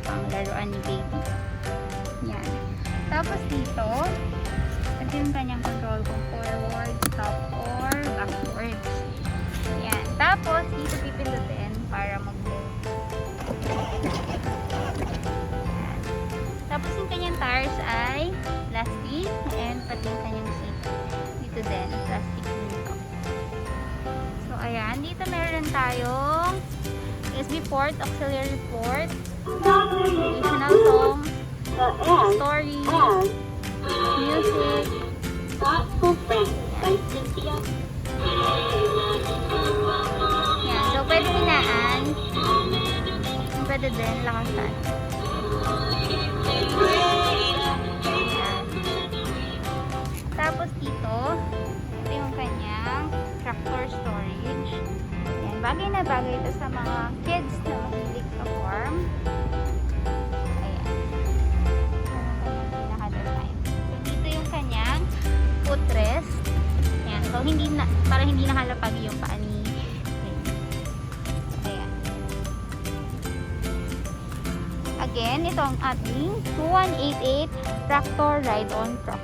pang laruan ni baby. Yan. Tapos dito, ito yung kanyang control kung forward, stop, or backward. Yan. Tapos, dito pipindutin para mag-move. Yan. Tapos, yung kanyang tires ay plastic and pati yung kanyang seat. Dito din, plastic dito. So, ayan. Dito meron tayong USB port, auxiliary port, additional song, story, music. Yan. So, pwede hinaan. Pwede din lakasan. Yan. Tapos dito, ito yung kanyang tractor storage. Yan. Bagay na bagay ito sa mga kids na mahilig sa farm. Ayan. So, dito yung kanyang footrest. Yan. So, para hindi nakalapag yung paa ni baby. Ayan. Again, ito ang ating 2188 tractor ride-on truck.